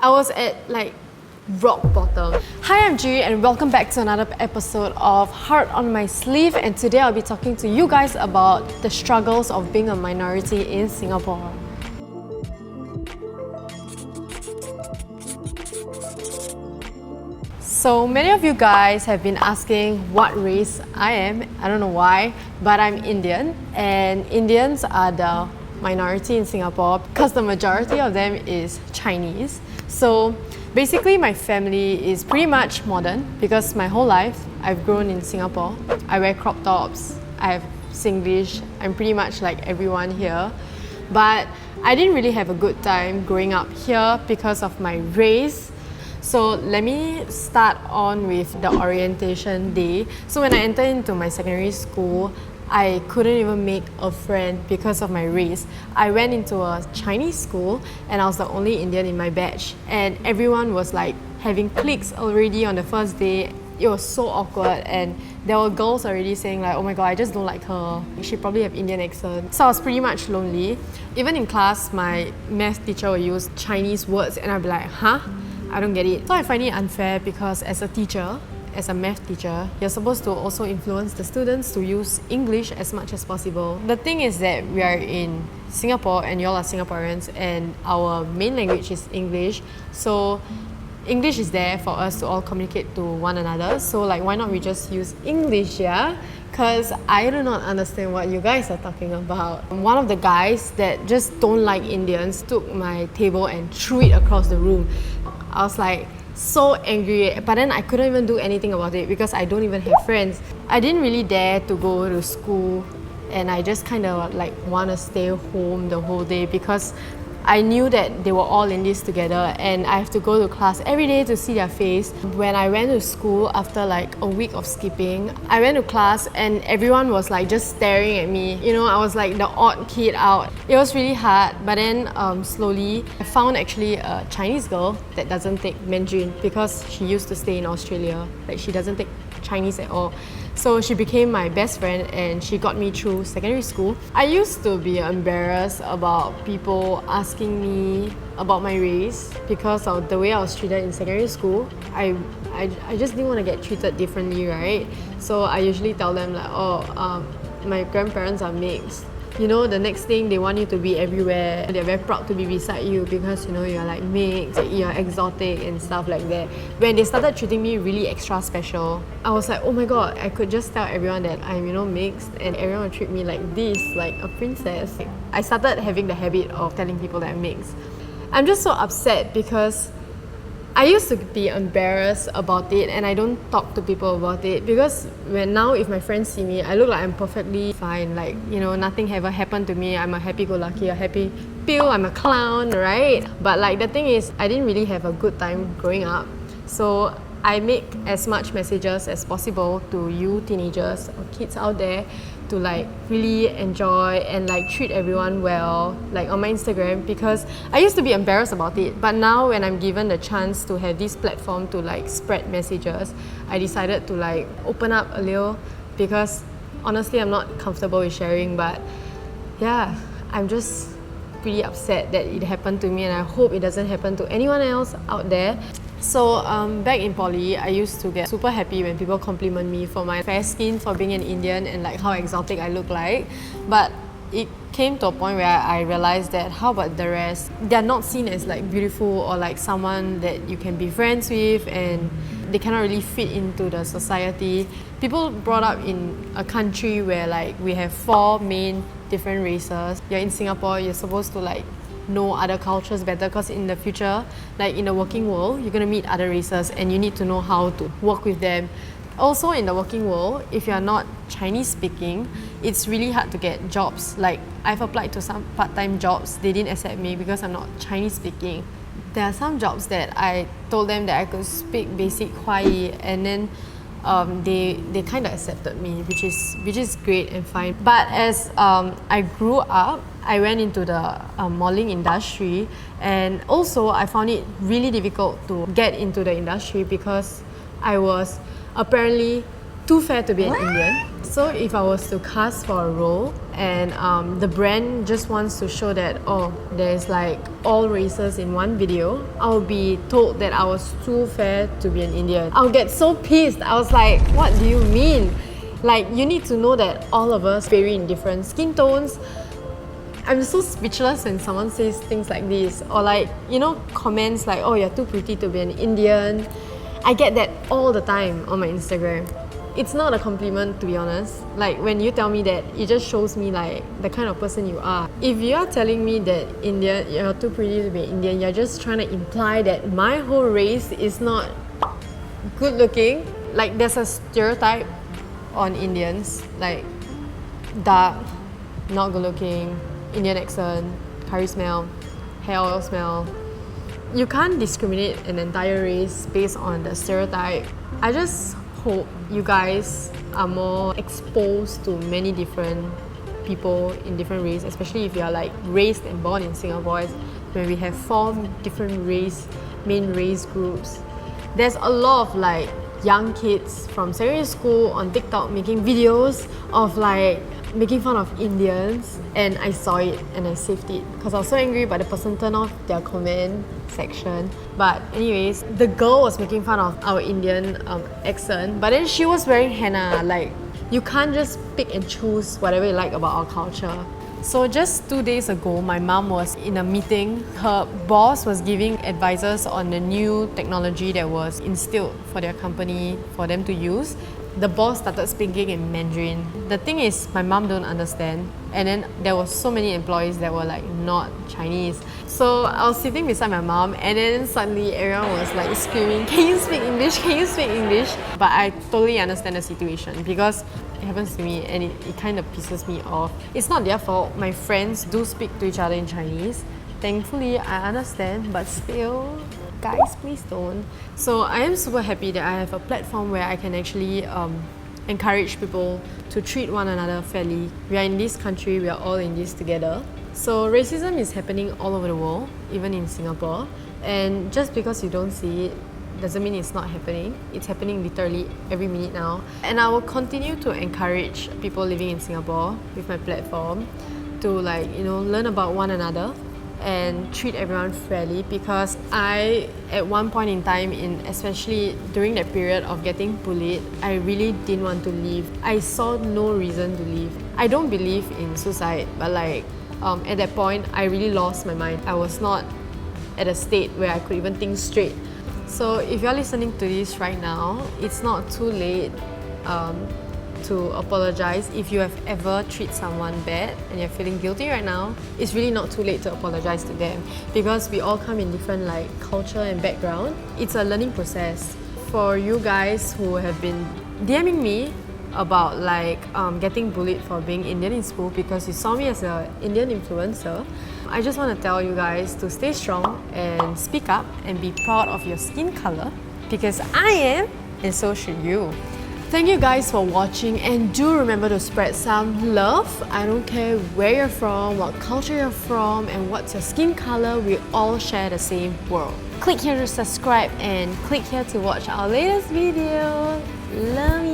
I was at like rock bottom. Hi, I'm Juhi and welcome back to another episode of Heart on My Sleeve, and today I'll be talking to you guys about the struggles of being a minority in Singapore. So many of you guys have been asking what race I am. I don't know why, but I'm Indian, and Indians are the minority in Singapore because the majority of them is Chinese. So basically my family is pretty much modern because my whole life I've grown in Singapore. I wear crop tops, I have Singlish, I'm pretty much like everyone here. But I didn't really have a good time growing up here because of my race. So let me start on with the orientation day. So when I entered into my secondary school, I couldn't even make a friend because of my race. I went into a Chinese school and I was the only Indian in my batch, and everyone was like having cliques already on the first day. It was so awkward, and there were girls already saying like, oh my god, I just don't like her, she probably have Indian accent. So I was pretty much lonely. Even in class, my math teacher would use Chinese words and I'd be like, huh? I don't get it. So I find it unfair because as a teacher, as a math teacher, you're supposed to also influence the students to use English as much as possible. The thing is that we are in Singapore and y'all are Singaporeans and our main language is English. So English is there for us to all communicate to one another. So like, why not we just use English, yeah? Because I do not understand what you guys are talking about. One of the guys that just don't like Indians took my table and threw it across the room. I was like so angry, but then I couldn't even do anything about it because I don't even have friends. I didn't really dare to go to school, and I just kind of like want to stay home the whole day because I knew that they were all in this together and I have to go to class every day to see their face. When I went to school after like a week of skipping, I went to class and everyone was like just staring at me. You know, I was like the odd kid out. It was really hard, but then slowly I found actually a Chinese girl that doesn't take Mandarin because she used to stay in Australia. Like, she doesn't take Chinese at all. So she became my best friend and she got me through secondary school. I used to be embarrassed about people asking me about my race because of the way I was treated in secondary school. I just didn't want to get treated differently, right? So I usually tell them like, my grandparents are mixed. You know, the next thing they want you to be everywhere. They're very proud to be beside you because, you know, you're like mixed, you're exotic and stuff like that. When they started treating me really extra special, I was like, oh my god, I could just tell everyone that I'm, you know, mixed and everyone would treat me like this, like a princess. I started having the habit of telling people that I'm mixed. I'm just so upset because I used to be embarrassed about it and I don't talk to people about it because if my friends see me, I look like I'm perfectly fine. Like, you know, nothing ever happened to me. I'm a happy-go-lucky, a happy pill, I'm a clown, right? But like, the thing is, I didn't really have a good time growing up. So I make as much messages as possible to you teenagers or kids out there to like really enjoy and like treat everyone well, like on my Instagram, because I used to be embarrassed about it, but now when I'm given the chance to have this platform to like spread messages, I decided to like open up a little because honestly I'm not comfortable with sharing. But yeah, I'm just pretty upset that it happened to me and I hope it doesn't happen to anyone else out there. So back in poly, I used to get super happy when people compliment me for my fair skin, for being an Indian and like how exotic I look like. But it came to a point where I realized that how about the rest? They're not seen as like beautiful or like someone that you can be friends with, and they cannot really fit into the society. People brought up in a country where like we have 4 main different races. You're in Singapore, you're supposed to like know other cultures better because in the future, like in the working world, you're going to meet other races and you need to know how to work with them. Also in the working world, if you're not Chinese speaking, it's really hard to get jobs. Like, I've applied to some part-time jobs, they didn't accept me because I'm not Chinese speaking. There are some jobs that I told them that I could speak basic Huai, and then they kind of accepted me, which is great and fine. But as I grew up, I went into the modeling industry, and also I found it really difficult to get into the industry because I was apparently too fair to be an Indian. So if I was to cast for a role and the brand just wants to show that, oh, there's like all races in one video, I'll be told that I was too fair to be an Indian. I'll get so pissed. I was like, what do you mean? Like, you need to know that all of us vary in different skin tones. I'm so speechless when someone says things like this, or like, you know, comments like, oh, you're too pretty to be an Indian. I get that all the time on my Instagram. It's not a compliment, to be honest. Like, when you tell me that, it just shows me like the kind of person you are. If you are telling me that you're too pretty to be Indian, you're just trying to imply that my whole race is not good looking. Like, there's a stereotype on Indians, like dark, not good looking, Indian accent, curry smell, hair oil smell. You can't discriminate an entire race based on the stereotype. I just hope you guys are more exposed to many different people in different races, especially if you are like raised and born in Singapore, where we have 4 different main race groups. There's a lot of like young kids from secondary school on TikTok making videos of like making fun of Indians, and I saw it and I saved it because I was so angry, but the person turned off their comment section. But anyways, the girl was making fun of our Indian accent, but then she was wearing henna. Like, you can't just pick and choose whatever you like about our culture. So just 2 days ago, my mom was in a meeting. Her boss was giving advices on the new technology that was instilled for their company for them to use. The boss started speaking in Mandarin. The thing is, my mom don't understand, and then there were so many employees that were like not Chinese. So I was sitting beside my mom, and then suddenly everyone was like screaming, "Can you speak English? Can you speak English?" But I totally understand the situation because it happens to me, and it kind of pisses me off. It's not their fault. My friends do speak to each other in Chinese. Thankfully, I understand, but still, guys, please don't. So I am super happy that I have a platform where I can actually encourage people to treat one another fairly. We are in this country, we are all in this together. So racism is happening all over the world, even in Singapore. And just because you don't see it doesn't mean it's not happening. It's happening literally every minute now. And I will continue to encourage people living in Singapore with my platform to like, you know, learn about one another and treat everyone fairly, because I, at one point in time, especially during that period of getting bullied, I really didn't want to leave. I saw no reason to leave. I don't believe in suicide, but like at that point, I really lost my mind. I was not at a state where I could even think straight. So if you're listening to this right now, it's not too late to apologize. If you have ever treated someone bad and you're feeling guilty right now, it's really not too late to apologize to them, because we all come in different like culture and background. It's a learning process. For you guys who have been DMing me about like getting bullied for being Indian in school because you saw me as an Indian influencer, I just want to tell you guys to stay strong and speak up and be proud of your skin color, because I am, and so should you. Thank you guys for watching, and do remember to spread some love. I don't care where you're from, what culture you're from, and what's your skin color, we all share the same world. Click here to subscribe and click here to watch our latest video. Love you.